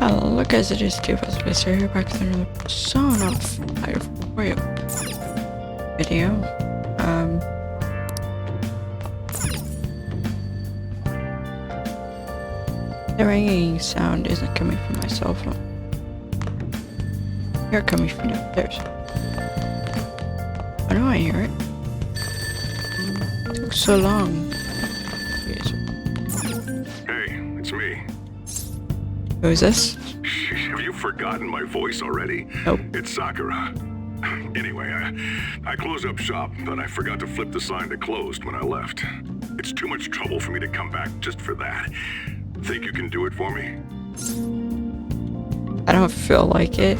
Hello guys, it is Bearstar here back with another Persona 5 Royal video. The ringing sound isn't coming from my cell phone. You're coming from upstairs. Why do I hear it? It took so long. Hey, it's me. Who is this? Have you forgotten my voice already? Nope. It's Sakura. Anyway, I closed up shop, but I forgot to flip the sign to closed when I left. It's too much trouble for me to come back just for that. Think you can do it for me? I don't feel like it.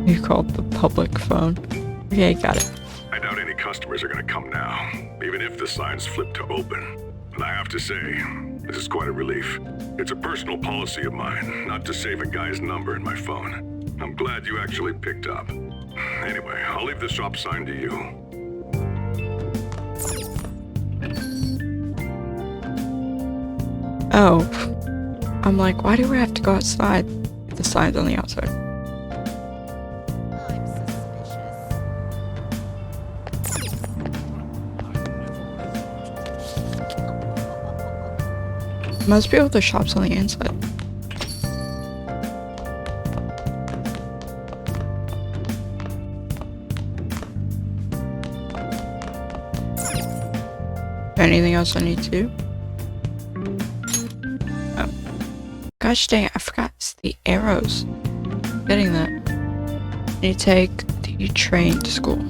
You called the public phone. Okay, got it. I doubt any customers are gonna come now, even if the sign's flipped to open. But I have to say, this is quite a relief. It's a personal policy of mine, not to save a guy's number in my phone. I'm glad you actually picked up. Anyway, I'll leave the shop sign to you. Oh. I'm like, why do we have to go outside if the sign's on the outside? I'm suspicious. Most people, the shop's on the inside. Anything else I need to do? Oh. Gosh dang it, I forgot it's the arrows. Getting that. You take the train to school.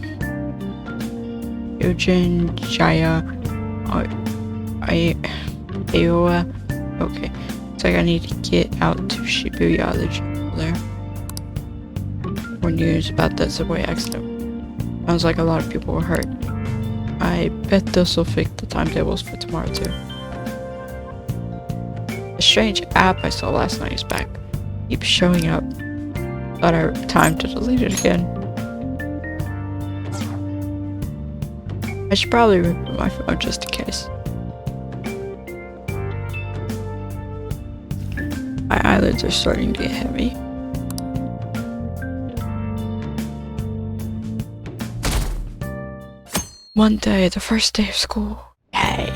Yojin, Jaya, Aoa. Okay. Looks like I need to get out to Shibuya, the general there. More news about that subway accident. Sounds like a lot of people were hurt. I bet this will fix the timetables for tomorrow too. A strange app I saw last night is back. Keeps showing up. Thought I had time to delete it again. I should probably reboot my phone just in case. My eyelids are starting to get heavy. One day, the first day of school. Yay!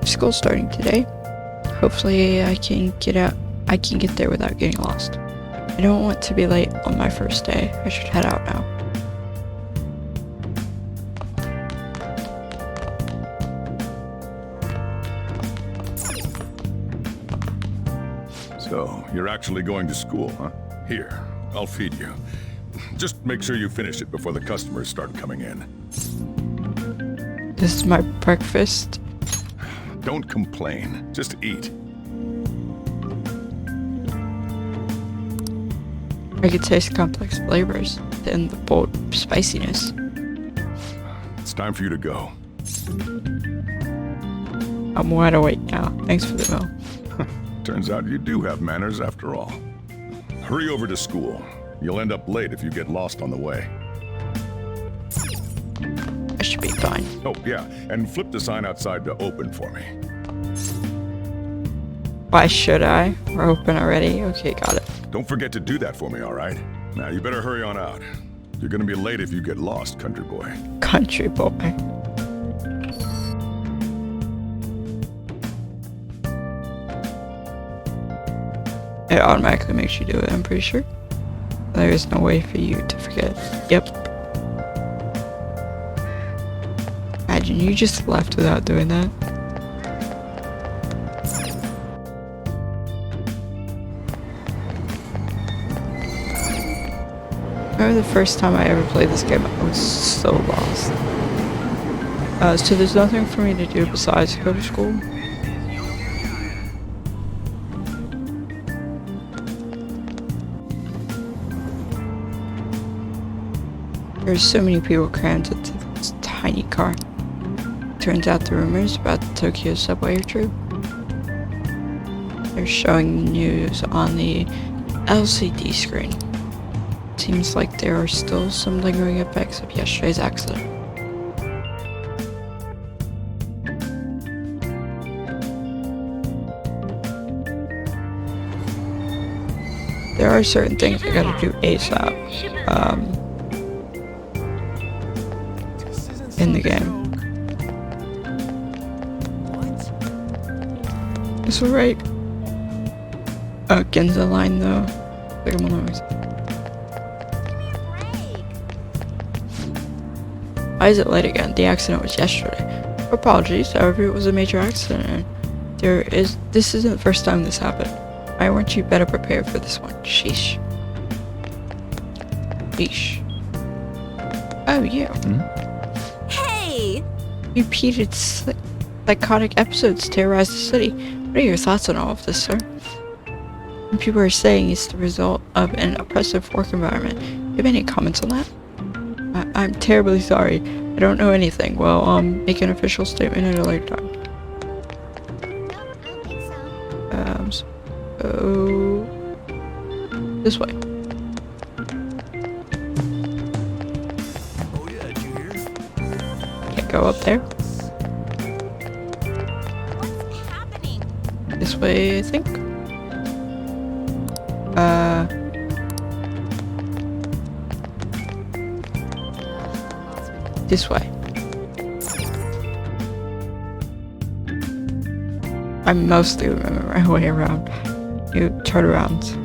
School's starting today. Hopefully I can get there without getting lost. I don't want to be late on my first day. I should head out now. So, you're actually going to school, huh? Here, I'll feed you. Just make sure you finish it before the customers start coming in. This is my breakfast. Don't complain, just eat. I could taste complex flavors and the bold spiciness. It's time for you to go. I'm wide awake now. Thanks for the meal. Turns out you do have manners after all. Hurry over to school. You'll end up late if you get lost on the way. I should be fine. Oh, yeah, and flip the sign outside to open for me. Why should I? We're open already. Okay, got it. Don't forget to do that for me, all right? Now, you better hurry on out. You're gonna be late if you get lost, country boy. Country boy. It automatically makes you do it, I'm pretty sure. There is no way for you to forget. Yep. Imagine you just left without doing that. I remember the first time I ever played this game, I was so lost. So there's nothing for me to do besides go to school. There's so many people crammed into this tiny car. Turns out the rumors about the Tokyo subway are true. They're showing news on the LCD screen. Seems like there are still some lingering effects of yesterday's accident. there are certain things I gotta do ASAP. In the game. It's alright. Against the line though. Like I'm always. Why is it late again? The accident was yesterday. Apologies, however, it was a major accident. This isn't the first time this happened. Why weren't you better prepared for this one? Sheesh. Sheesh. Oh, you. Hey! Repeated psychotic episodes terrorize the city. What are your thoughts on all of this, sir? And people are saying it's the result of an oppressive work environment. Do you have any comments on that? I'm terribly sorry. I don't know anything. Well, make an official statement at a later time. So this way. Oh yeah, did you hear? Can't go up there. What's happening? This way, I think. This way. I mostly remember my way around. You turn around.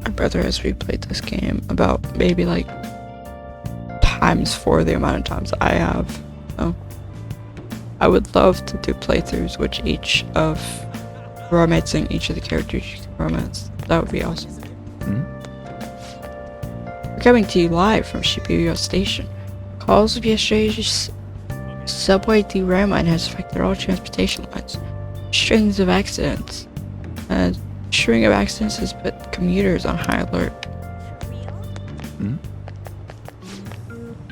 My brother has replayed this game about maybe like times 4 the amount of times I have. So I would love to do playthroughs which each of romancing each of the characters you can romance. That would be awesome. We're coming to you live from Shibuya Station. Calls of yesterday's subway derailment has affected all transportation lines. Strings of accidents. String of accidents has put commuters on high alert.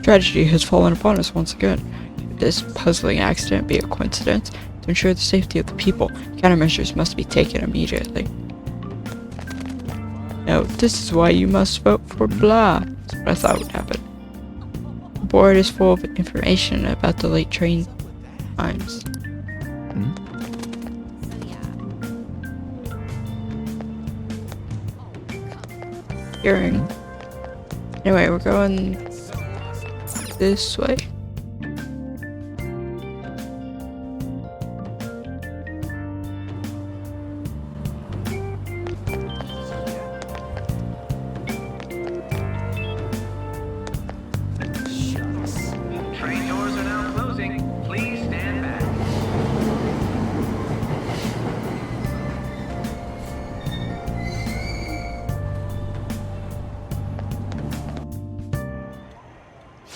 Tragedy has fallen upon us once again. Could this puzzling accident be a coincidence? To ensure the safety of the people, countermeasures must be taken immediately. No, this is why you must vote for blah. That's what I thought would happen. The board is full of information about the late train times. Hearing. Anyway, we're going this way. Train doors are now closing. Please stand back.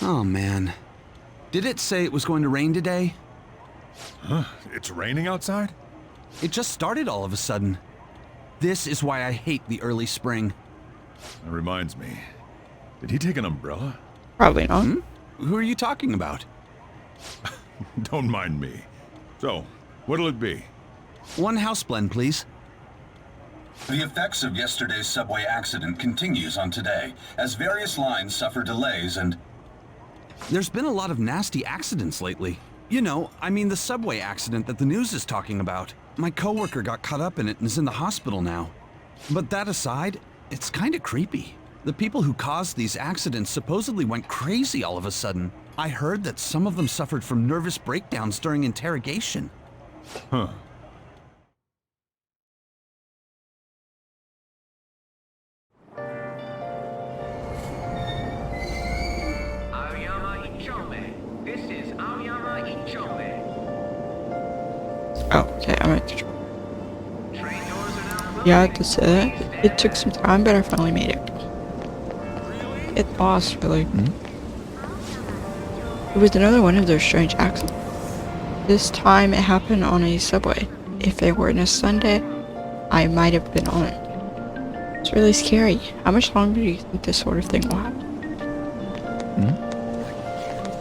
Oh man. Did it say it was going to rain today? Huh? It's raining outside? It just started all of a sudden. This is why I hate the early spring. That reminds me. Did he take an umbrella? Probably not. Who are you talking about? Don't mind me. So, what'll it be? 1 house blend, please. The effects of yesterday's subway accident continues on today, as various lines suffer delays and... There's been a lot of nasty accidents lately. You know, I mean the subway accident that the news is talking about. My coworker got caught up in it and is in the hospital now. But that aside, it's kinda creepy. The people who caused these accidents supposedly went crazy all of a sudden. I heard that some of them suffered from nervous breakdowns during interrogation. Huh. Aoyama Ichome. This is Aoyama Ichome. Oh, okay, I'm at control. Train doors are now closing. Yeah, I have to say that. It took some time, but I finally made it. It lost, really. It was another one of those strange accidents. This time it happened on a subway. If it were in a Sunday, I might have been on it. It's really scary. How much longer do you think this sort of thing will happen?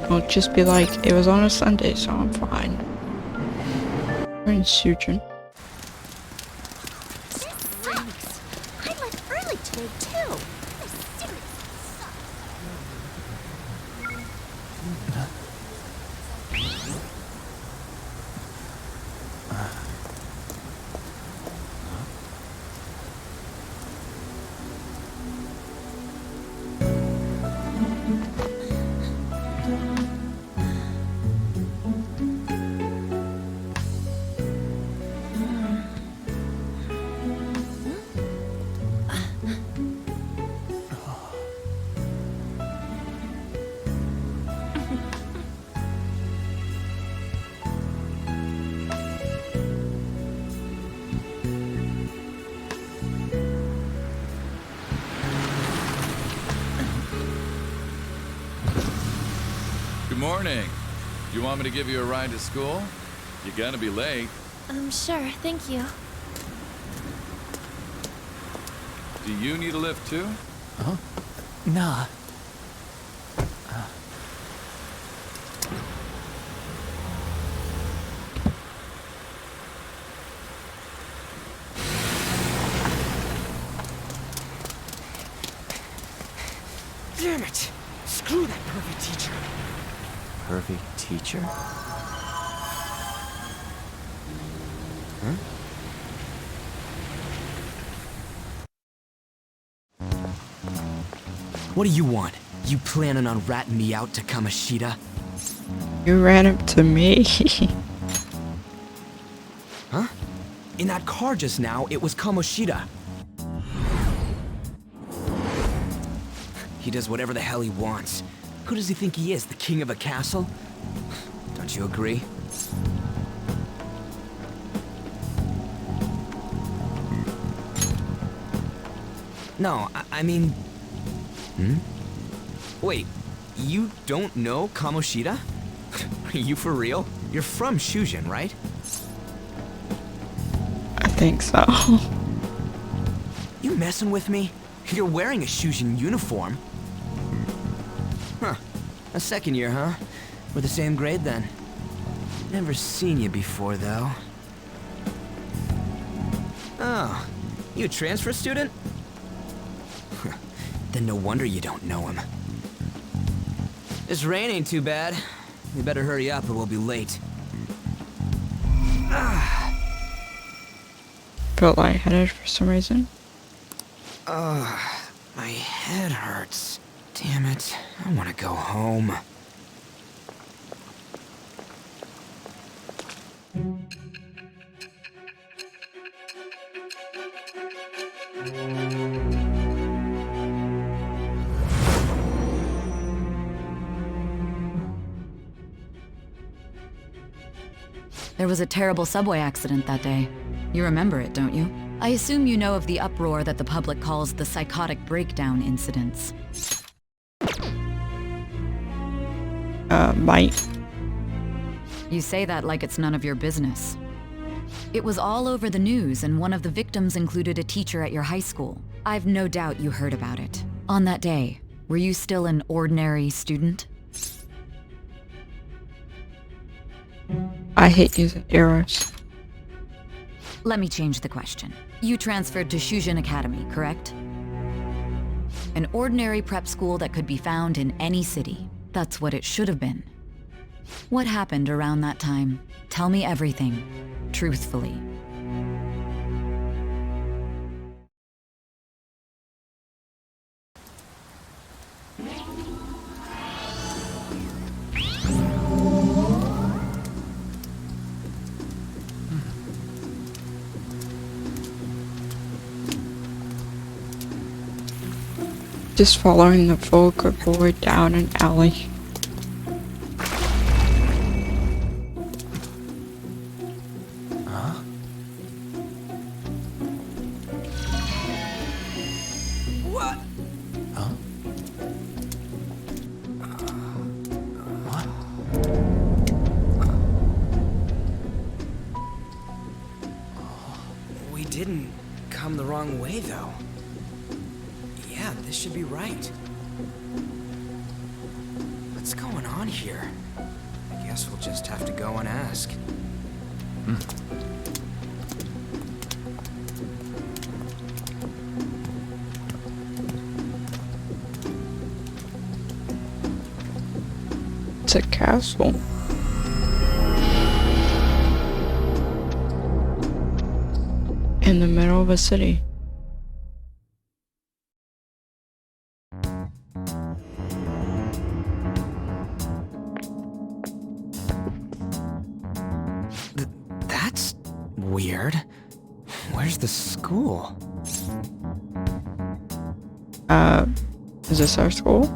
It'll just be like, it was on a Sunday, so I'm fine. We're in Sujin. morning. You want me to give you a ride to school? You're gonna be late. Sure, thank you. Do you need a lift too? Nah. Damn it! Screw that perfect teacher. Perfect teacher? Huh? What do you want? You planning on ratting me out to Kamoshida? You ran up to me. Huh? In that car just now, it was Kamoshida. He does whatever the hell he wants. Who does he think he is, the king of a castle? Don't you agree? No, I mean... Wait, you don't know Kamoshida? Are you for real? You're from Shujin, right? I think so. You messing with me? You're wearing a Shujin uniform. Huh. A second year, huh? We're the same grade then. Never seen you before, though. Oh, you a transfer student? Then no wonder you don't know him. This rain ain't too bad. We better hurry up or we'll be late. Felt lightheaded for some reason. My head hurts. Damn it. I want to go home. There was a terrible subway accident that day. You remember it, don't you? I assume you know of the uproar that the public calls the psychotic breakdown incidents. Might. You say that like it's none of your business. It was all over the news, and one of the victims included a teacher at your high school. I've no doubt you heard about it. On that day, were you still an ordinary student? I hate using arrows. Let me change the question. You transferred to Shujin Academy, correct? An ordinary prep school that could be found in any city. That's what it should have been. What happened around that time? Tell me everything, truthfully. Just following the vulgar boy down an alley. What? Huh? What? We didn't come the wrong way, though. Yeah, this should be right. What's going on here? I guess we'll just have to go and ask. It's a castle. In the middle of a city. That's weird. Where's the school? Is this our school?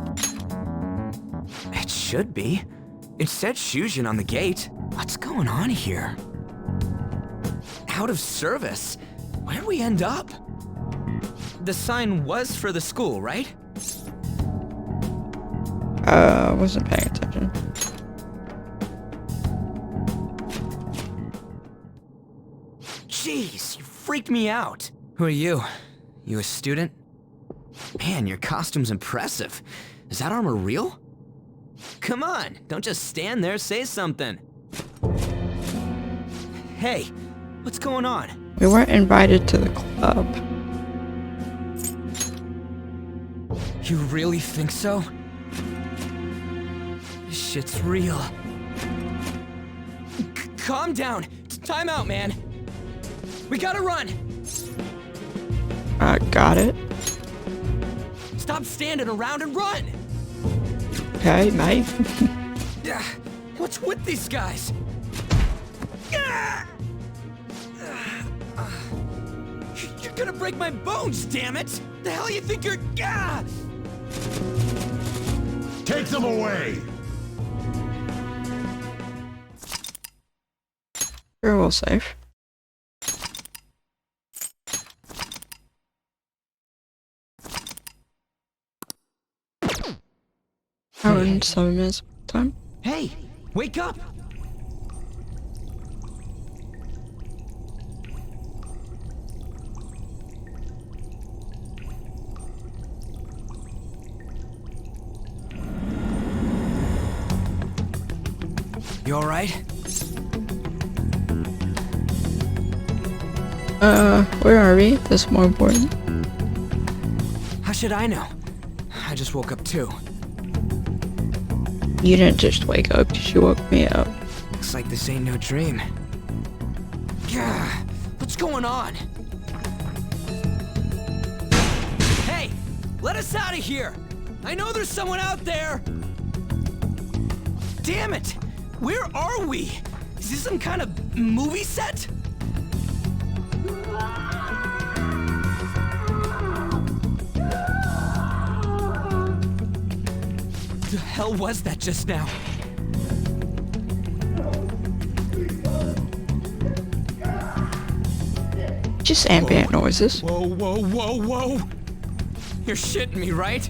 It should be. It said Shujin on the gate. What's going on here? Out of service? Where'd we end up? The sign was for the school, right? Wasn't paying attention. Jeez, you freaked me out. Who are you? You a student? Man, your costume's impressive. Is that armor real? Come on, don't just stand there, say something. Hey, what's going on? We weren't invited to the club. You really think so? This shit's real. Calm down. Time out, man. We gotta run. Got it. Stop standing around and run. Okay, mate. What's with these guys? You're gonna break my bones, damn it! The hell you think you're... Take them away! We're all safe. Hour and 7 minutes time. Hey, wake up! You alright? Where are we? That's more important. How should I know? I just woke up too. You didn't just wake up, you woke me up. Looks like this ain't no dream. Yeah, what's going on? Hey, let us out of here! I know there's someone out there! Damn it! Where are we? Is this some kind of movie set? The hell was that just now? Just ambient noises. Whoa, whoa, whoa, whoa! You're shitting me, right?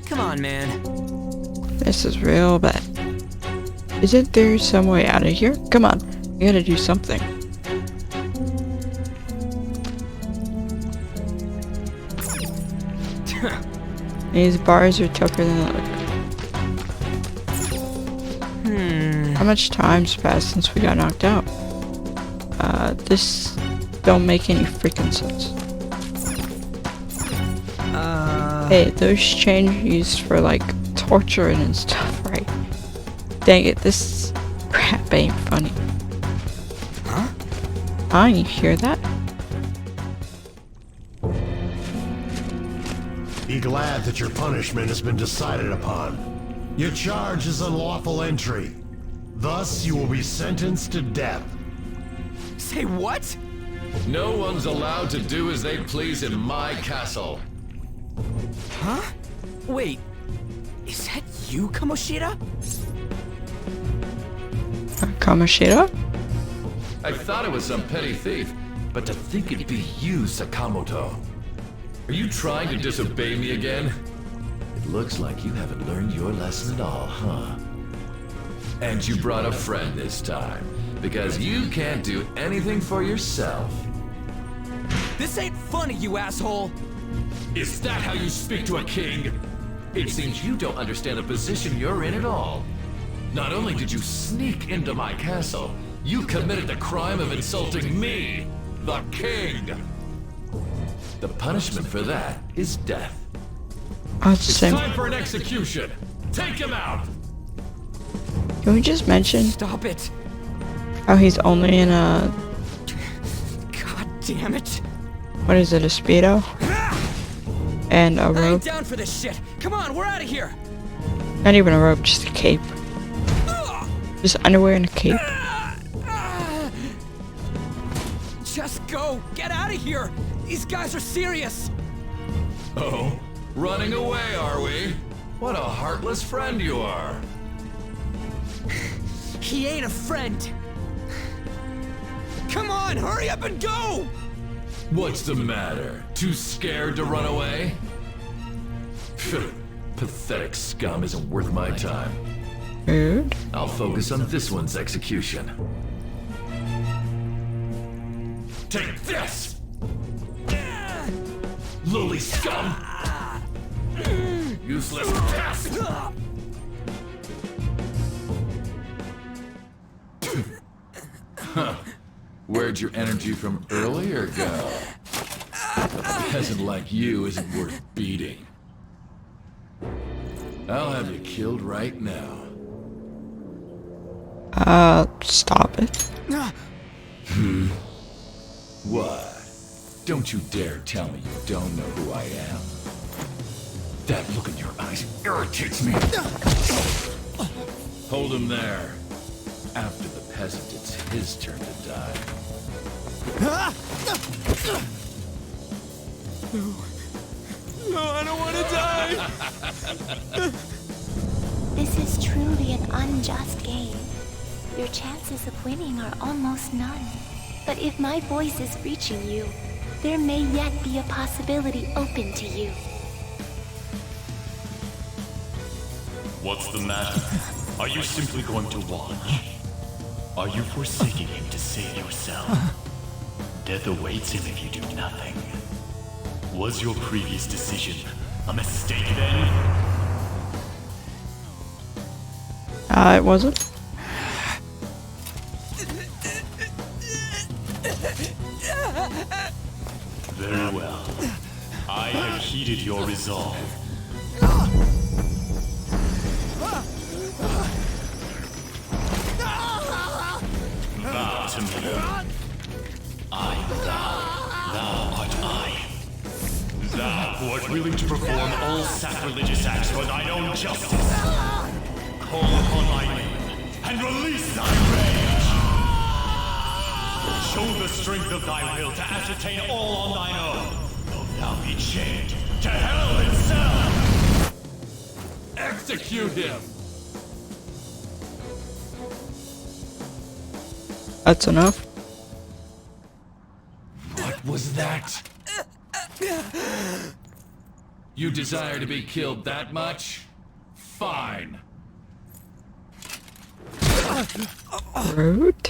Come on, man. This is real bad. Isn't there some way out of here? Come on, we gotta do something. These bars are tougher than they look. How much time's passed since we got knocked out? This don't make any freaking sense. Hey, those chains used for like torturing and stuff, right? Dang it, this crap ain't funny. Huh? You hear that? Be glad that your punishment has been decided upon. Your charge is unlawful entry. Thus, you will be sentenced to death. Say what? No one's allowed to do as they please in my castle. Huh? Wait, is that you, Kamoshida? Kamoshida? I thought it was some petty thief, but to think it'd be you, Sakamoto. Are you trying to disobey me again? It looks like you haven't learned your lesson at all, huh? And you brought a friend this time, because you can't do anything for yourself. This ain't funny, you asshole! Is that how you speak to a king? It seems you don't understand the position you're in at all. Not only did you sneak into my castle, you committed the crime of insulting me, the king. The punishment for that is death. It's time for an execution. Take him out. Can we just mention Stop it! how he's only in a... God damn it! What is it, a Speedo? And a I ain't rope? down for this shit! Come on, we're out of here! Not even a rope, just a cape. Just underwear and a cape. Just go! Get out of here! These guys are serious! Oh, running away, are we? What a heartless friend you are. He ain't a friend! Come on, hurry up and go! What's the matter? Too scared to run away? Pathetic scum isn't worth my time. Rude. I'll focus on this one's execution. Take this! Lowly scum! Useless pest! Huh. Where'd your energy from earlier go? A peasant like you isn't worth beating. I'll have you killed right now. Stop it. What? Don't you dare tell me you don't know who I am. That look in your eyes irritates me. Hold him there. After the peasant, it's his turn to die. No, I don't want to die! This is truly an unjust game. Your chances of winning are almost none. But if my voice is reaching you, there may yet be a possibility open to you. What's the matter? Are you simply going to watch? Are you forsaking him to save yourself? Death awaits him if you do nothing. Was your previous decision a mistake then? It wasn't. Very well. I have heeded your resolve. Vow to me. I am thou. Thou art I. Thou who art willing to perform all sacrilegious acts for thine own justice. Call upon thy name and release thy rage. Show the strength of thy will to ascertain all on thine own, though thou be chained to hell itself. Execute him! That's enough. What was that? You desire to be killed that much? Fine. Rude.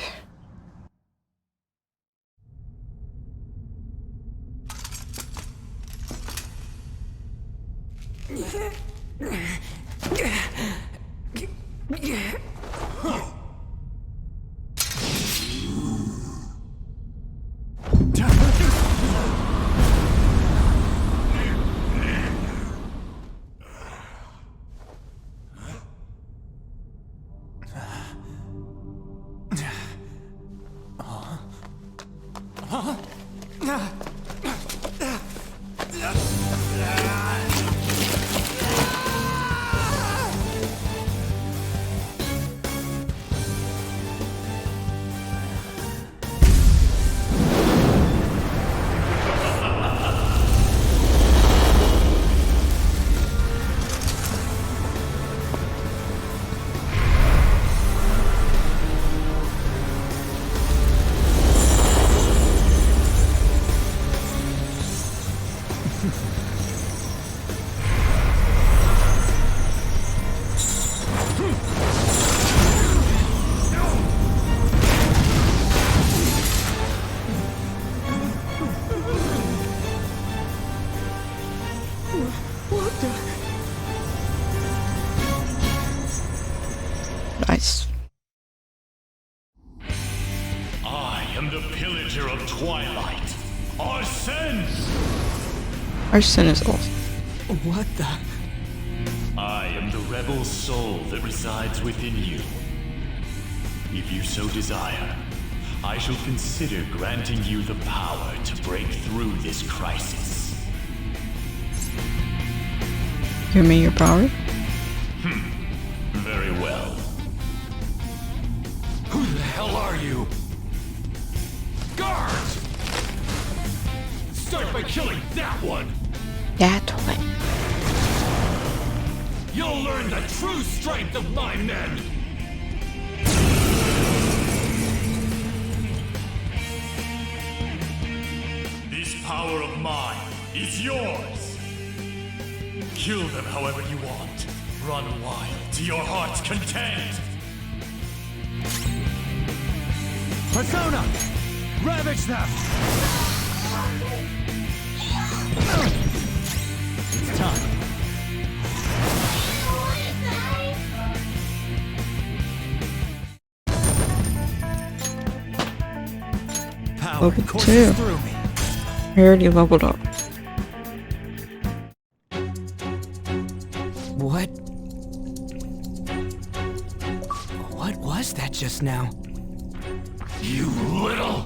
Nice. I am the pillager of Twilight. Arsene! Arsene is awesome. What the? I am the rebel soul that resides within you. If you so desire, I shall consider granting you the power to break through this crisis. Give me your power. Very well. Who the hell are you? Guards! Start by killing that one! That one. You'll learn the true strength of my men! This power of mine is yours. Kill them however you want. Run wild. to your heart's content. Persona! Ravage them! It's time. Power Level courses 2. through me. I already leveled up. What? What was that just now? You little...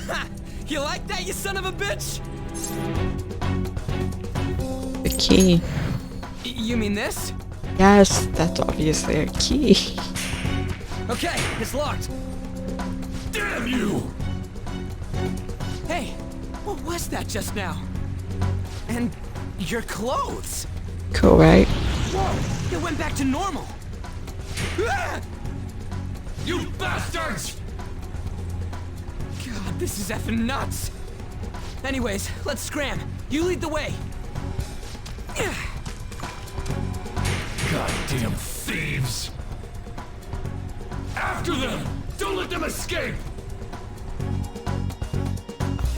Ha! You like that, you son of a bitch? The key. You mean this? Yes, that's obviously a key. Okay, it's locked. Damn you! Hey, what was that just now? And your clothes. Cool, right? Whoa, it went back to normal. Ah! You bastards! God, this is effing nuts. Anyways, let's scram. You lead the way. Goddamn thieves! After them! Don't let them escape!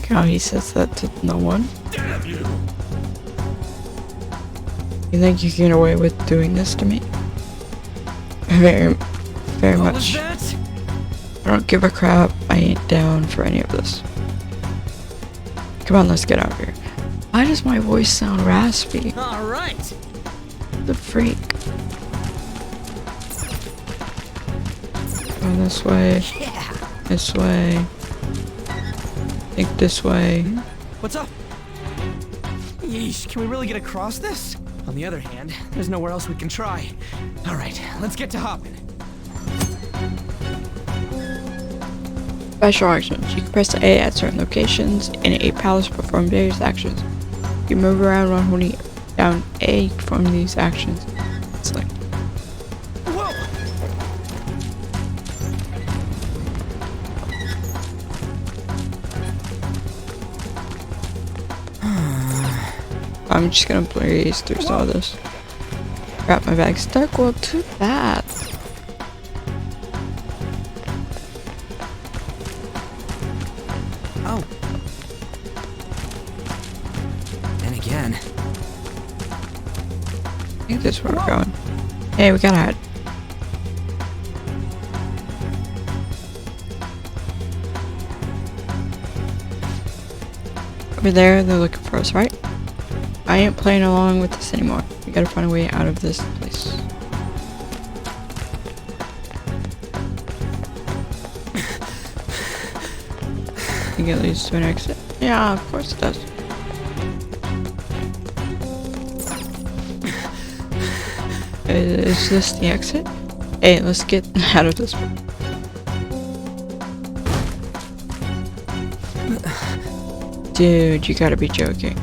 How he says that to no one. Damn you! You think you can get away with doing this to me? Very What was much. that? I don't give a crap. I ain't down for any of this. Come on, let's get out of here. Why does my voice sound raspy? All right. The freak. Go this way. Yeah. This way. Think this way. What's up? Yeesh, can we really get across this? On the other hand, there's nowhere else we can try. All right, let's get to hopping. Special actions. You can press A at certain locations in a palace to perform various actions. You move around while holding down A to perform these actions. Select. Whoa! I'm just gonna blaze through some of this. Crap, my bag's stuck. Well, too bad. Oh. And again. I think this is where we're going. Hey, we gotta hide. Over there, they're looking for us, right? I ain't playing along with this anymore. We gotta find a way out of this place. Think it leads to an exit? Yeah, of course it does. Is this the exit? Hey, let's get out of this one. Dude, you gotta be joking.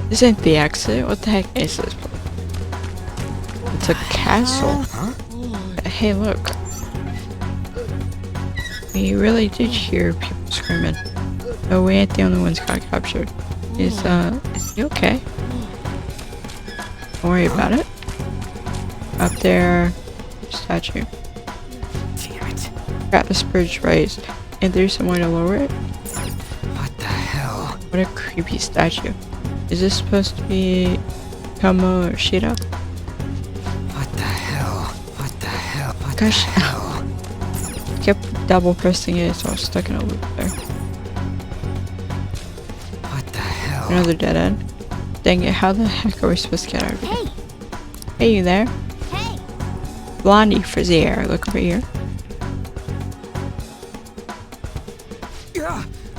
This ain't the exit. What the heck is this place? It's a castle. Hey, look. We really did hear people screaming. No, we ain't the only ones got captured. Is he okay? Don't worry about it. Up there, statue. Damn it. Got this bridge raised. Ain't there some way to lower it? What the hell? What a creepy statue. Is this supposed to be Kamo or Shira? What the hell? What the hell? What Gosh. the hell? Kept double pressing it, so I was stuck in a loop there. What the hell? Another dead end. Dang it, how the heck are we supposed to get out of here? Hey! Hey, you there? Hey! Blondie, frizzy hair, look over here.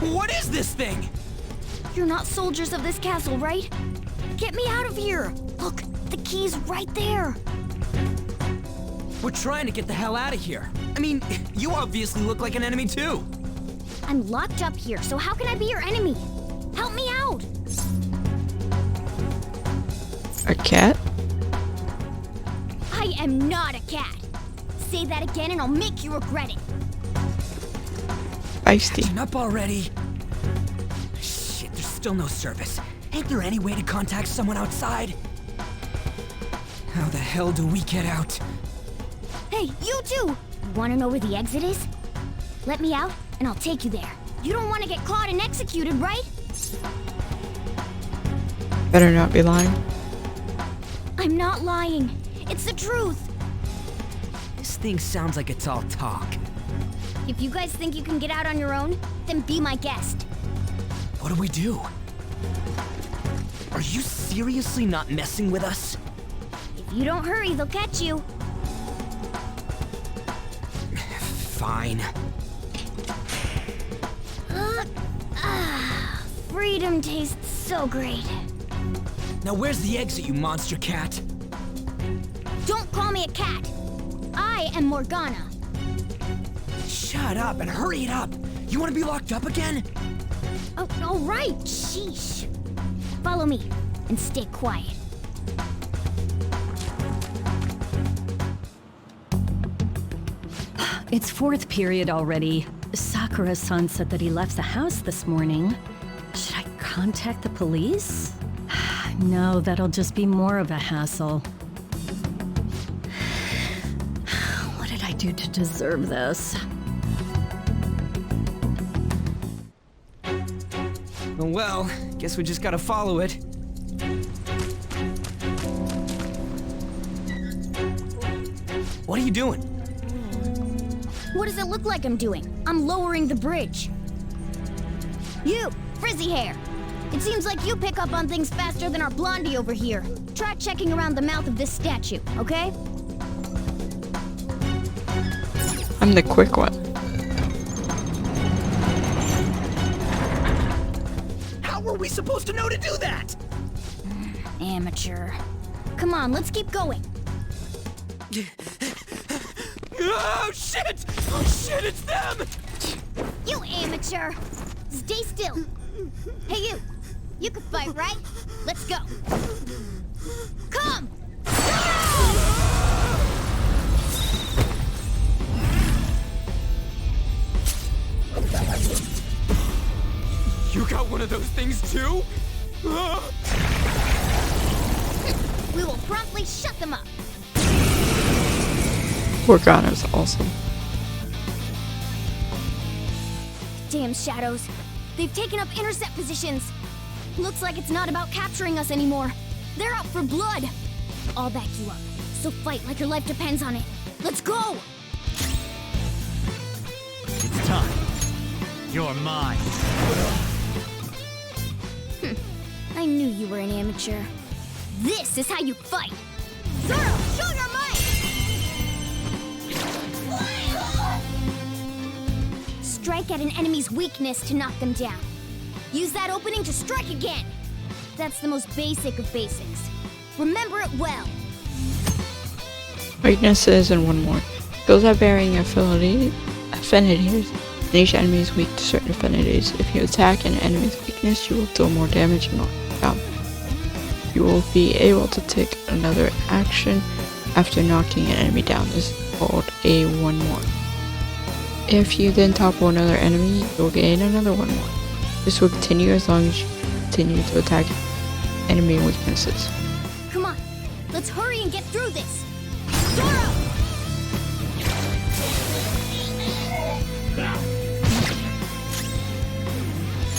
What is this thing? You're not soldiers of this castle, right? Get me out of here! Look, the key's right there! We're trying to get the hell out of here. I mean, you obviously look like an enemy too. I'm locked up here, so how can I be your enemy? Help me out! A cat? I am not a cat! Say that again and I'll make you regret it! Feisty. Catching up already. Shit, there's still no service. Ain't there any way to contact someone outside? How the hell do we get out? Hey, you two! Want to know where the exit is? Let me out, and I'll take you there. You don't want to get caught and executed, right? Better not be lying. I'm not lying. It's the truth. This thing sounds like it's all talk. If you guys think you can get out on your own, then be my guest. What do we do? Are you seriously not messing with us? If you don't hurry, they'll catch you. Fine. Freedom tastes so great. Now where's the exit, you monster cat? Don't call me a cat. I am Morgana. Shut up and hurry it up. You want to be locked up again? Oh, all right. Sheesh. Follow me and stay quiet. It's fourth period already. Sakura-san said that he left the house this morning. Should I contact the police? No, that'll just be more of a hassle. What did I do to deserve this? Well, guess we just gotta follow it. What are you doing? What does it look like I'm doing? I'm lowering the bridge. You, frizzy hair. It seems like you pick up on things faster than our blondie over here. Try checking around the mouth of this statue, okay? I'm the quick one. How were we supposed to know to do that? Amateur. Come on, let's keep going. Oh shit! Oh shit, it's them! You amateur! Stay still. Hey you! You can fight, right? Let's go. Come! You got one of those things too? We will promptly shut them up. Morgana's awesome. Damn shadows. They've taken up intercept positions. Looks like it's not about capturing us anymore. They're out for blood. I'll back you up. So fight like your life depends on it. Let's go! It's time. You're mine. I knew you were an amateur. This is how you fight. Zoro, show your might! Strike at an enemy's weakness to knock them down. Use that opening to strike again. That's the most basic of basics. Remember it well. Weaknesses and one more. Skills have varying affinities, and each enemy is weak to certain affinities. If you attack an enemy's weakness, you will deal more damage and knock them down. You will be able to take another action after knocking an enemy down. This is called a one more. If you then topple another enemy, you will gain another one more. This will continue as long as you continue to attack enemy weaknesses. Come on, let's hurry and get through this. Zoro!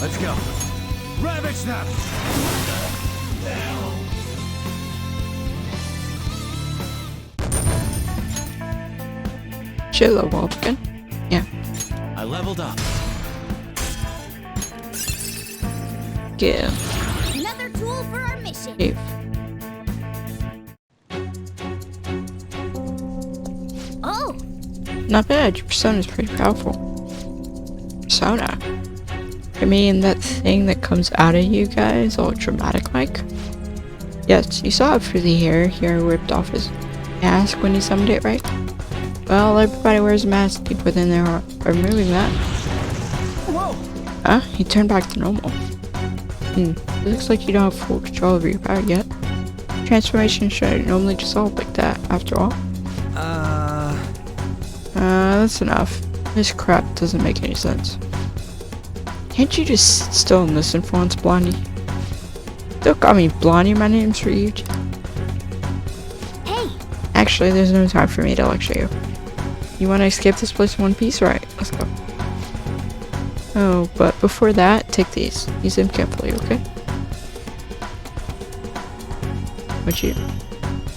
Let's go. Ravage them! Should level up again? Yeah. I leveled up. Give. Another tool for our mission. Give. Oh! Not bad, your persona is pretty powerful. Persona? I mean that thing that comes out of you guys, all dramatic like? Yes, you saw it through the hair here ripped off his mask when he summoned it, right? Well, everybody wears a mask deep within their heart. Removing that. Whoa! Huh? He turned back to normal. It looks like you don't have full control over your power yet. Transformation should normally dissolve like that, after all. That's enough. This crap doesn't make any sense. Can't you just sit still and listen for once, Blondie? still call me Blondie. My name's Reed. Hey! Actually, there's no time for me to lecture you. You want to escape this place in one piece? Right, let's go. Oh, but before that, take these. Use them carefully, okay? Would you?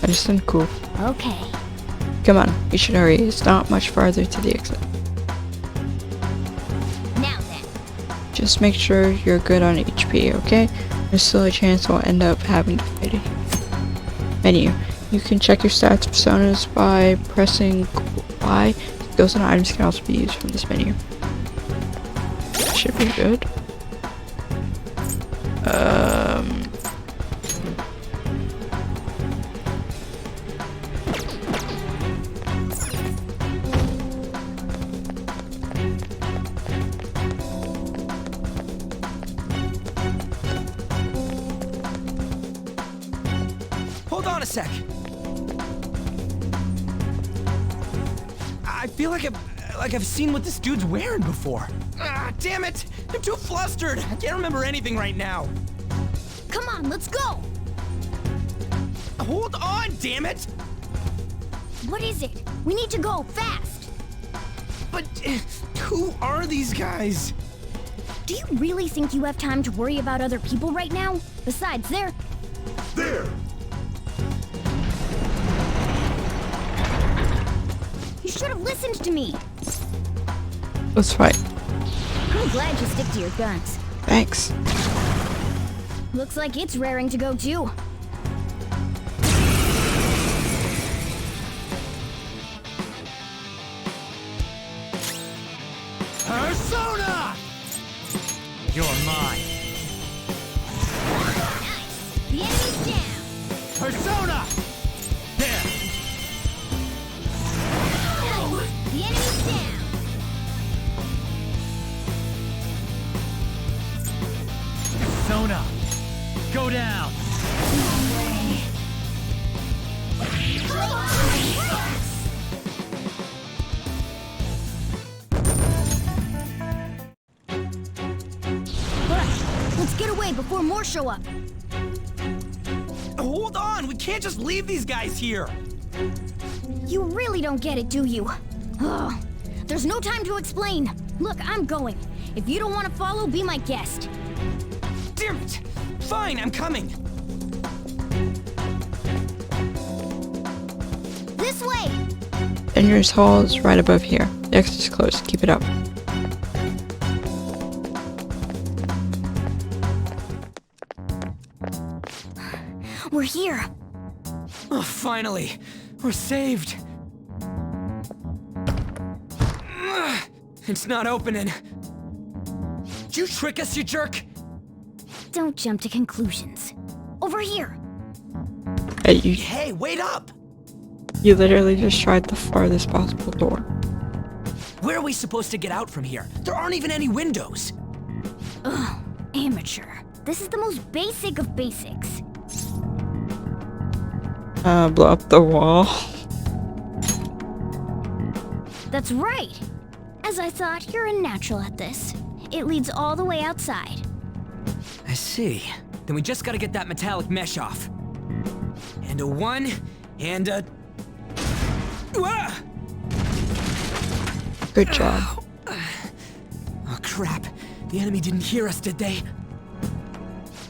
I just sound cool. Okay. Come on, we should hurry. It's not much farther to the exit. Now then. Just make sure you're good on HP, okay? There's still a chance we'll end up having to fight it. Menu. You can check your stats personas by pressing Y. Skills and items can also be used from this menu. Should be good. Hold on a sec. I feel like I've seen what this dude's wearing before. Ah, damn it! I'm too flustered. I can't remember anything right now. Come on, let's go! Hold on, damn it! What is it? We need to go, fast! But who are these guys? Do you really think you have time to worry about other people right now? Besides, they're... There! You should have listened to me! Let's fight. I'm glad you stick to your guns. Thanks. Looks like it's raring to go too. Persona! You're mine. The enemy's down! Persona! There! The enemy's down! Persona! Go down! Let's get away before more show up. Hold on, we can't just leave these guys here. You really don't get it, do you? Ugh. There's no time to explain. Look, I'm going. If you don't want to follow, be my guest. Damn it! Fine, I'm coming. This way! Dangerous hall is right above here. The exit is closed. Keep it up. We're here. Oh, finally, we're saved. Ugh, it's not opening. Did you trick us, you jerk? Don't jump to conclusions. Over here. Hey, wait up! You literally just tried the farthest possible door. Where are we supposed to get out from here? There aren't even any windows. Ugh, amateur. This is the most basic of basics. Blow up the wall. That's right. As I thought, you're a natural at this. It leads all the way outside. I see. Then we just gotta get that metallic mesh off. And a one, and a... Ah! Good job. Oh, crap. The enemy didn't hear us, did they?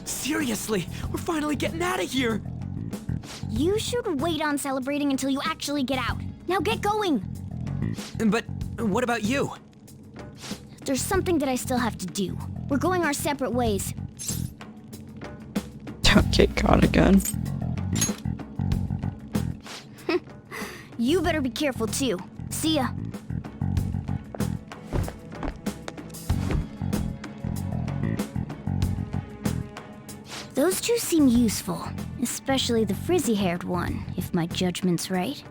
Seriously, we're finally getting out of here. You should wait on celebrating until you actually get out. Now get going. But what about you? There's something that I still have to do. We're going our separate ways. Don't get caught again. You better be careful too. See ya. Those two seem useful, especially the frizzy-haired one, if my judgment's right.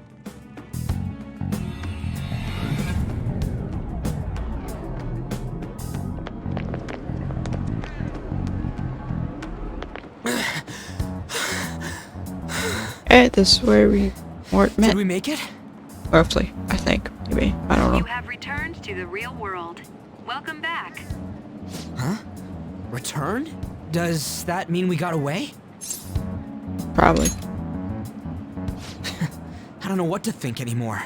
Hey, this is where we weren't meant. Did we make it? Roughly, I think. Maybe. I don't know. You have returned to the real world. Welcome back. Huh? Return? Does that mean we got away? Probably. I don't know what to think anymore.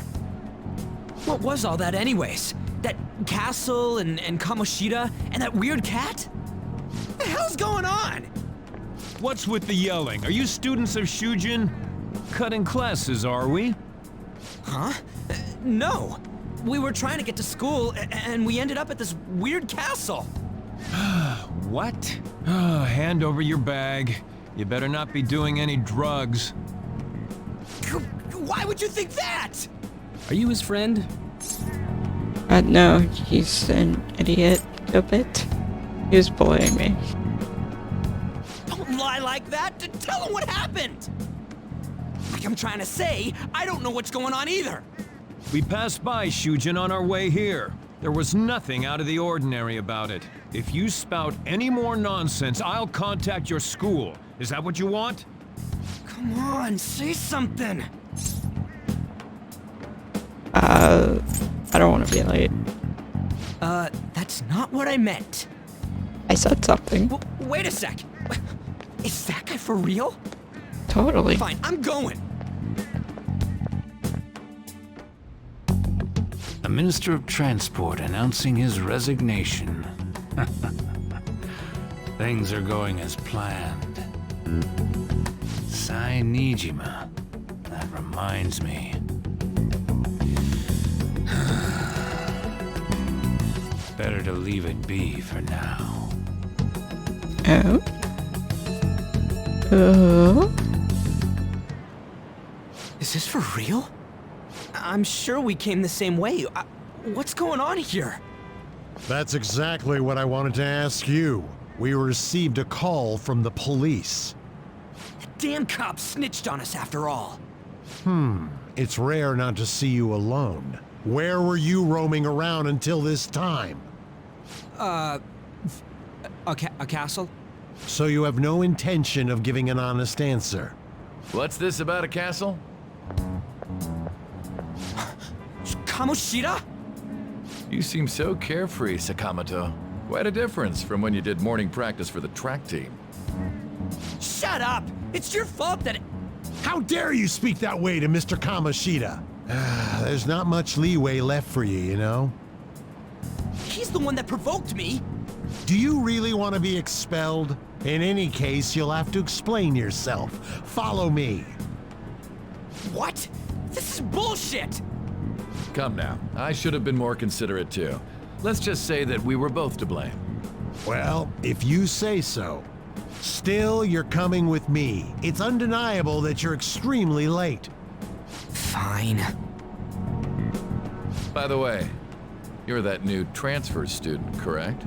What was all that anyways? That castle and Kamoshida and that weird cat? What the hell's going on? What's with the yelling? Are you students of Shujin? Cutting classes, are we? Huh? No. We were trying to get to school and we ended up at this weird castle. What? Hand over your bag. You better not be doing any drugs. Why would you think that? Are you his friend? No, he's an idiot a bit. He was bullying me. Don't lie like that. Tell him what happened. Like I'm trying to say, I don't know what's going on either. We passed by Shujin on our way here. There was nothing out of the ordinary about it. If you spout any more nonsense, I'll contact your school. Is that what you want? Come on, say something. I don't want to be late. That's not what I meant. I said something. Wait a sec. Is that guy for real? Totally. Fine, I'm going. The Minister of Transport announcing his resignation. Things are going as planned. Sai Nijima. That reminds me. Better to leave it be for now. Oh? Oh? Is this for real? I'm sure we came the same way. What's going on here? That's exactly what I wanted to ask you. We received a call from the police. The damn cops snitched on us after all. It's rare not to see you alone. Where were you roaming around until this time? A castle? So you have no intention of giving an honest answer? What's this about a castle? Kamoshida? You seem so carefree, Sakamoto. Quite a difference from when you did morning practice for the track team. Shut up! It's your fault that... How dare you speak that way to Mr. Kamoshida? There's not much leeway left for you, you know? He's the one that provoked me! Do you really want to be expelled? In any case, you'll have to explain yourself. Follow me. What? This is bullshit! Come now, I should have been more considerate too. Let's just say that we were both to blame. Well, if you say so. Still, you're coming with me. It's undeniable that you're extremely late. Fine. By the way, you're that new transfer student, correct?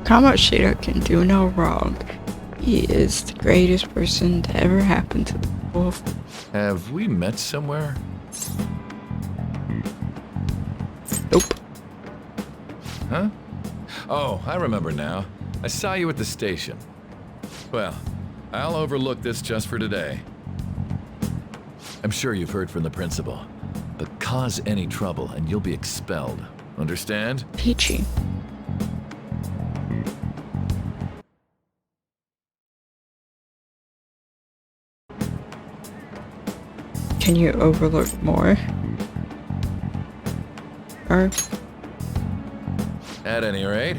Kamoshida can do no wrong. He is the greatest person to ever happen to the wolf. Have we met somewhere? Nope. Huh? Oh, I remember now. I saw you at the station. Well, I'll overlook this just for today. I'm sure you've heard from the principal, but cause any trouble and you'll be expelled. Understand? Peachy. Can you overlook more? Or... At any rate,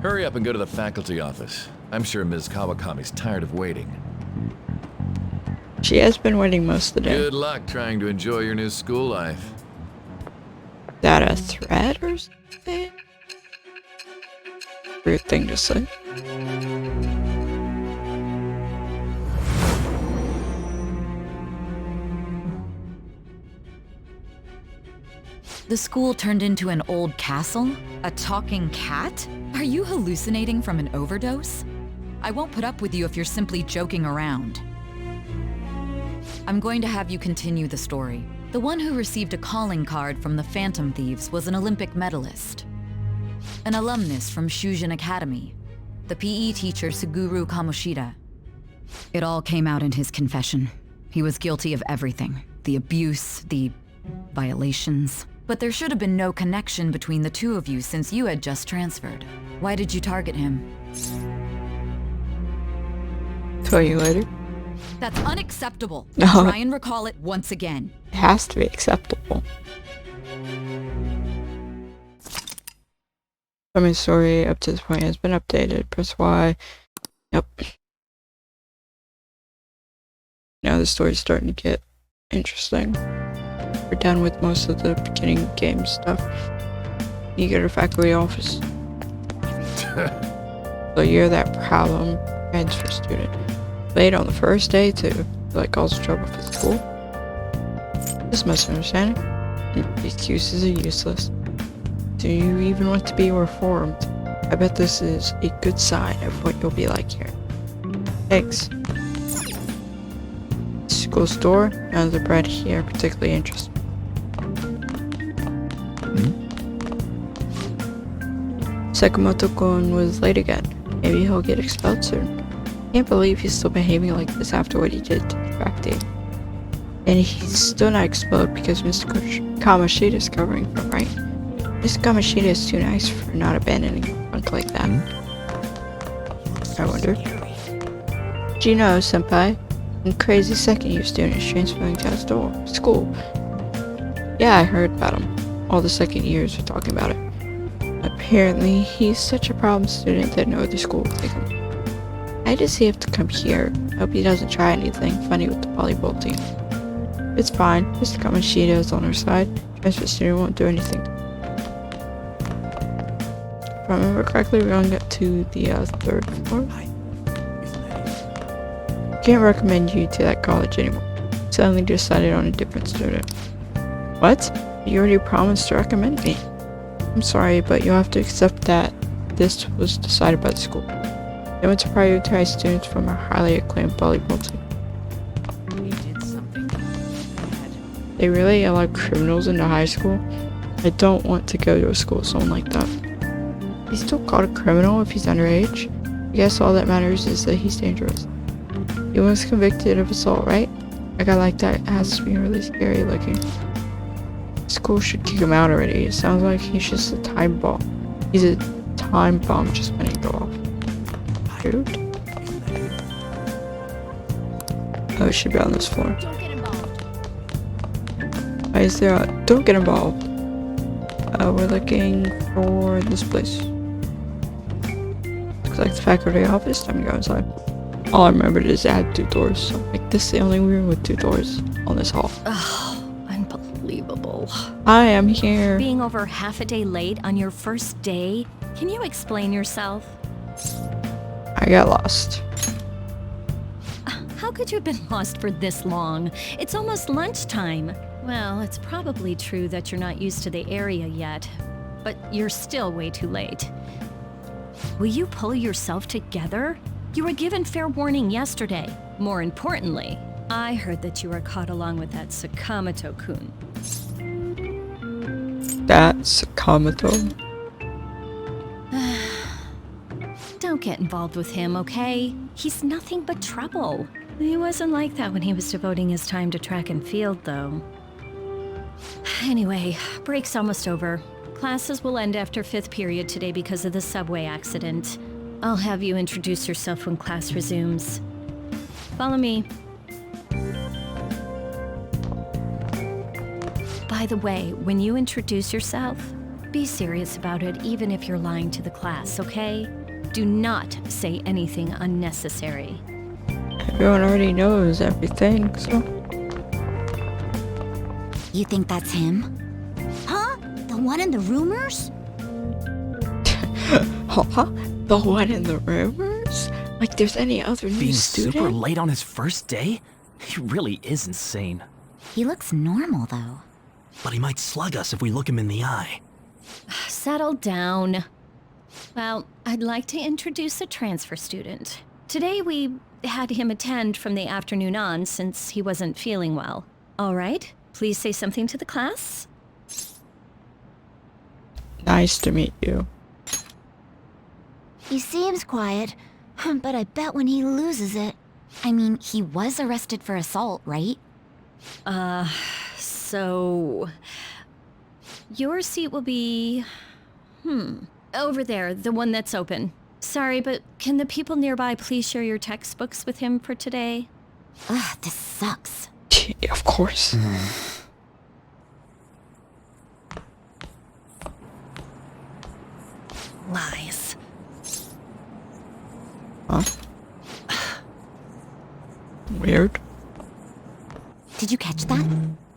hurry up and go to the faculty office. I'm sure Ms. Kawakami's tired of waiting. She has been waiting most of the day. Good luck trying to enjoy your new school life. Is that a threat or something? Weird thing to say. The school turned into an old castle? A talking cat? Are you hallucinating from an overdose? I won't put up with you if you're simply joking around. I'm going to have you continue the story. The one who received a calling card from the Phantom Thieves was an Olympic medalist. An alumnus from Shujin Academy. The PE teacher Suguru Kamoshida. It all came out in his confession. He was guilty of everything. The abuse, the violations. But there should have been no connection between the two of you since you had just transferred. Why did you target him? Tell you later. That's unacceptable. No. Try and recall it once again. It has to be acceptable. Summary story up to this point has been updated. Press Y. Yep. Now the story's starting to get interesting. We're done with most of the beginning game stuff. You go to faculty office. So you're that problem transfer student. Late on the first day too. Like causes trouble for school. This misunderstanding. Excuses are useless. Do you even want to be reformed? I bet this is a good sign of what you'll be like here. Thanks. School store. None of the bread here particularly interesting. Sakamoto-kun was late again. Maybe he'll get expelled soon. Can't believe he's still behaving like this after what he did to the track team. And he's still not expelled because Mr. Kamoshida is covering for him, right? Mr. Kamoshida is too nice for not abandoning a punk like that. I wonder. Gino, senpai, a crazy second-year student is transferring to our school. Yeah, I heard about him. All the second years were talking about it. Apparently, he's such a problem student that no other school will take him. I just have to come here. Hope he doesn't try anything funny with the volleyball team. It's fine. Mr. Kamoshida is on our side. Transfer student won't do anything. If I remember correctly, we're going up to the 3rd floor. Can't recommend you to that college anymore. Suddenly decided on a different student. What? You already promised to recommend me. I'm sorry, but you'll have to accept that this was decided by the school. They want to prioritize students from our highly acclaimed volleyball team. They really allow criminals into high school? I don't want to go to a school with someone like that. He's still called a criminal if he's underage? I guess all that matters is that he's dangerous. He was convicted of assault, right? A guy like that has to be really scary looking. School should kick him out already. It sounds like he's just a time bomb. He's a time bomb just when he go off. Dude. Oh, it should be on this floor. Don't get involved. Why is there a... Don't get involved. We're looking for this place. Looks like the faculty office. Time to go inside. All I remembered is it had 2 doors. So like this is the only room with 2 doors on this hall. Oh, unbelievable. I am here. Being over half a day late on your first day? Can you explain yourself? I got lost. How could you have been lost for this long? It's almost lunchtime. Well, it's probably true that you're not used to the area yet, but you're still way too late. Will you pull yourself together? You were given fair warning yesterday. More importantly, I heard that you were caught along with that Sakamoto-kun. That Sakamoto? Don't get involved with him, okay? He's nothing but trouble. He wasn't like that when he was devoting his time to track and field, though. Anyway, break's almost over. Classes will end after 5th period today because of the subway accident. I'll have you introduce yourself when class resumes. Follow me. By the way, when you introduce yourself, be serious about it even if you're lying to the class, okay? Do not say anything unnecessary. Everyone already knows everything, so... You think that's him? Huh? The one in the rumors? Huh? The one in the rumors? Like there's any other new Being student? super late on his first day? He really is insane. He looks normal, though. But he might slug us if we look him in the eye. Settle down. Well, I'd like to introduce a transfer student. Today we had him attend from the afternoon on since he wasn't feeling well. All right, please say something to the class. Nice to meet you. He seems quiet, but I bet when he loses it... I mean, he was arrested for assault, right? So... Your seat will be... over there, the one that's open. Sorry, but can the people nearby please share your textbooks with him for today? Ugh, this sucks. Yeah, of course. Lies. Huh? Weird. Did you catch that?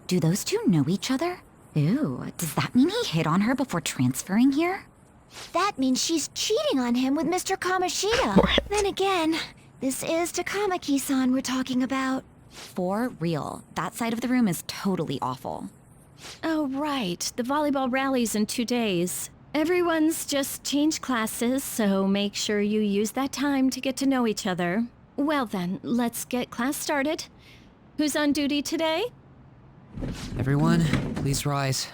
Do those two know each other? Ooh, does that mean he hit on her before transferring here? That means she's cheating on him with Mr. Kamoshida. What? Then again, this is Takamaki-san we're talking about. For real, that side of the room is totally awful. Oh, right. The volleyball rally's in 2 days. Everyone's just changed classes, so make sure you use that time to get to know each other. Well then, let's get class started. Who's on duty today? Everyone, please rise.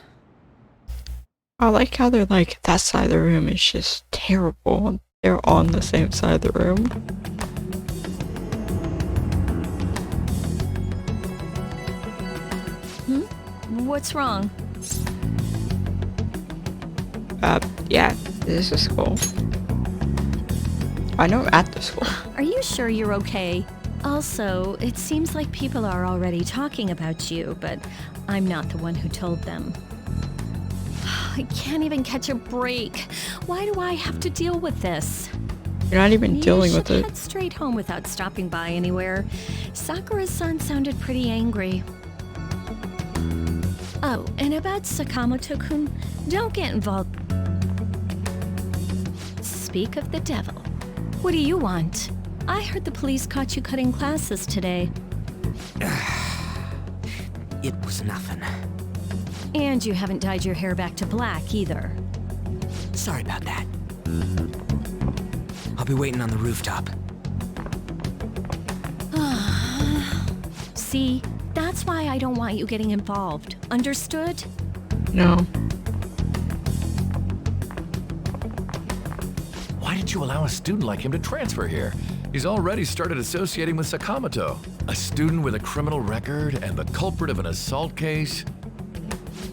I like how they're like, that side of the room is just terrible. They're on the same side of the room. What's wrong? Yeah, this is school. I know at the school. Are you sure you're okay? Also, it seems like people are already talking about you, but I'm not the one who told them. I can't even catch a break. Why do I have to deal with this? You're not even dealing with You it. should head straight home without stopping by anywhere. Sakura's son sounded pretty angry. Oh, and about Sakamoto-kun, don't get involved. Speak of the devil. What do you want? I heard the police caught you cutting classes today. It was nothing. And you haven't dyed your hair back to black either. Sorry about that. I'll be waiting on the rooftop. See, that's why I don't want you getting involved. Understood? No. Why did you allow a student like him to transfer here? He's already started associating with Sakamoto. A student with a criminal record and the culprit of an assault case.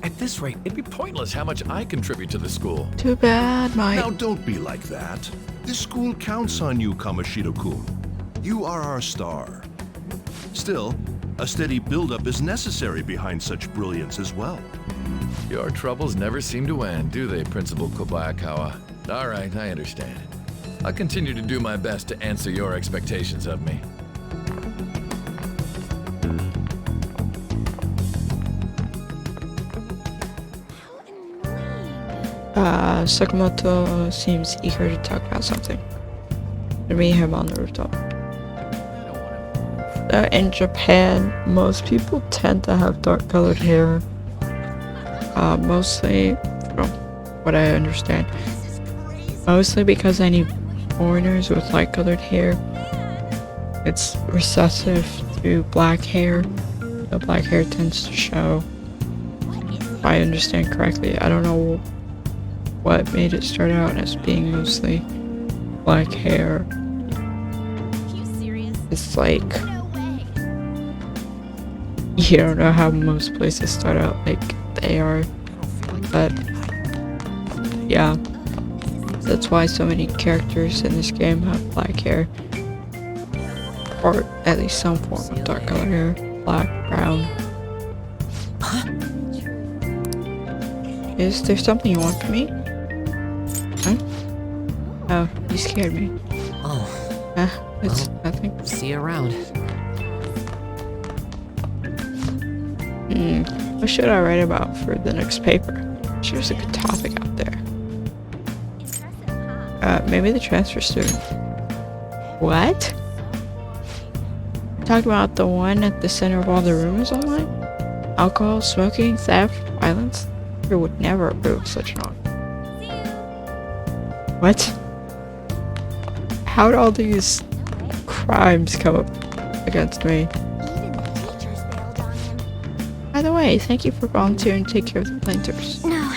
At this rate, it'd be pointless how much I contribute to the school. Too bad, Mike. Now don't be like that. This school counts on you, Kamoshida-kun. You are our star. Still, a steady buildup is necessary behind such brilliance as well. Your troubles never seem to end, do they, Principal Kobayakawa? All right, I understand. I'll continue to do my best to answer your expectations of me. Sakamoto seems eager to talk about something. To meet him on the rooftop. In Japan, most people tend to have dark-colored hair. Mostly, from what I understand, mostly because any foreigners with light-colored hair, it's recessive to black hair. The black hair tends to show. If I understand correctly, I don't know what made it start out as being mostly black hair. It's like, you don't know how most places start out like they are, but yeah, that's why so many characters in this game have black hair, or at least some form of dark colored hair, black, brown. Is there something you want from me? Huh? Oh, you scared me. Oh. It's nothing. See you around. What should I write about for the next paper? Sure, there's a good topic out there. Maybe the transfer student. What? Talking about the one at the center of all the rumors online? Alcohol, smoking, theft, violence? I would never approve of such an honor. What? How did all these crimes come up against me? By the way, thank you for volunteering to take care of the plaintiffs. No.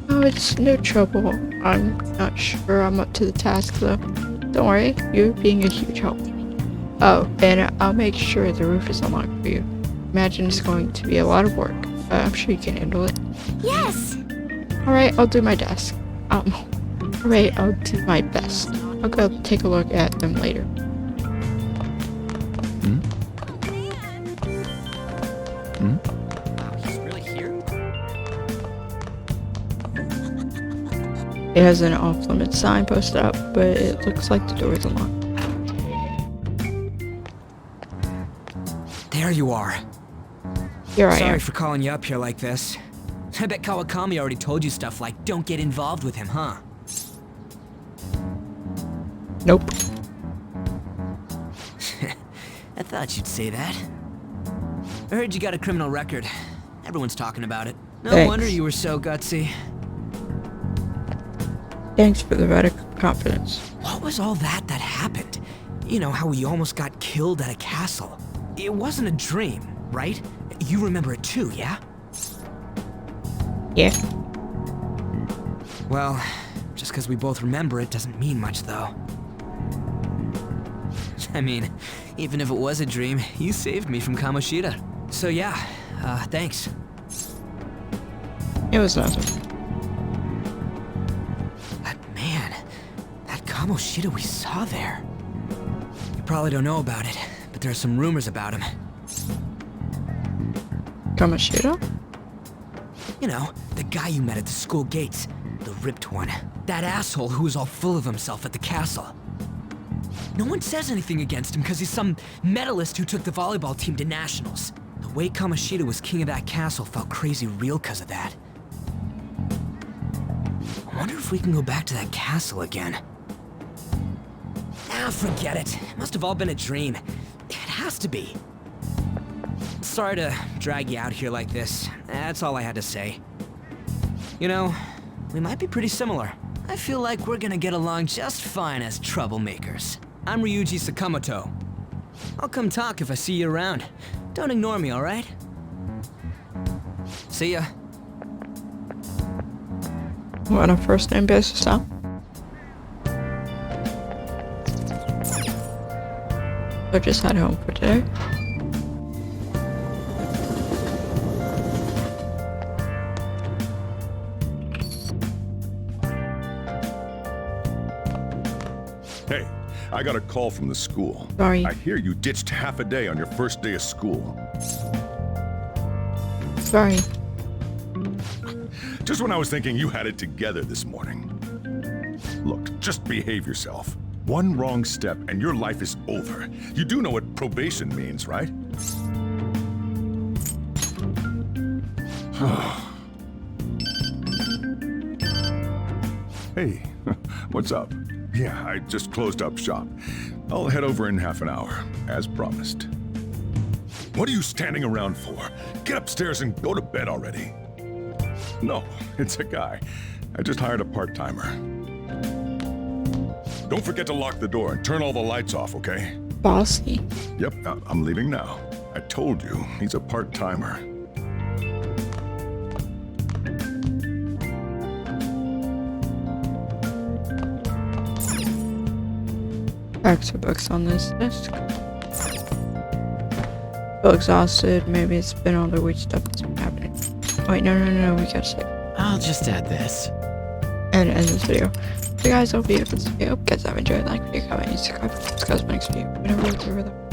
Oh, it's no trouble. I'm not sure I'm up to the task, though. Don't worry, you're being a huge help. Oh, and I'll make sure the roof is unlocked for you. Imagine it's going to be a lot of work, but I'm sure you can handle it. Yes! Alright, I'll do my best. Alright, I'll do my best. I'll go take a look at them later. He's really here? It has an off-limits sign posted up, but it looks like the door is unlocked. There you are. Here I am. Sorry for calling you up here like this. I bet Kawakami already told you stuff like, don't get involved with him, huh? Nope. I thought you'd say that. I heard you got a criminal record. Everyone's talking about it. No Thanks. wonder you were so gutsy. Thanks for the vote of confidence. What was all that happened? You know, how we almost got killed at a castle. It wasn't a dream, right? You remember it too, yeah? Yeah. Well, just because we both remember it doesn't mean much, though. I mean, even if it was a dream, you saved me from Kamoshida. So yeah, thanks. It was nothing. But man, that Kamoshida we saw there. You probably don't know about it, but there are some rumors about him. Kamoshida? You know, the guy you met at the school gates. The ripped one. That asshole who was all full of himself at the castle. No one says anything against him because he's some medalist who took the volleyball team to nationals. The way Kamoshida was king of that castle felt crazy real because of that. I wonder if we can go back to that castle again. Ah, forget it. It must have all been a dream. It has to be. Sorry to drag you out here like this. That's all I had to say. You know, we might be pretty similar. I feel like we're gonna get along just fine as troublemakers. I'm Ryuji Sakamoto. I'll come talk if I see you around. Don't ignore me, alright? See ya. On a first name basis, huh? So just head home for today. Hey, I got a call from the school. Sorry. I hear you ditched half a day on your first day of school. Sorry. Just when I was thinking you had it together this morning. Look, just behave yourself. One wrong step and your life is over. You do know what probation means, right? Hey, what's up? Yeah, I just closed up shop. I'll head over in half an hour, as promised. What are you standing around for? Get upstairs and go to bed already. No, it's a guy. I just hired a part-timer. Don't forget to lock the door and turn all the lights off, okay? Bossy. Yep, I'm leaving now. I told you, he's a part-timer. Back to books on this desk. Feel exhausted. Maybe it's been all the weird stuff that's been happening. Wait, no, we gotta save. I'll just add this. And end this video. So guys, hope you guys have enjoyed. Like, video, comment, subscribe for next video. Whenever we're through with it.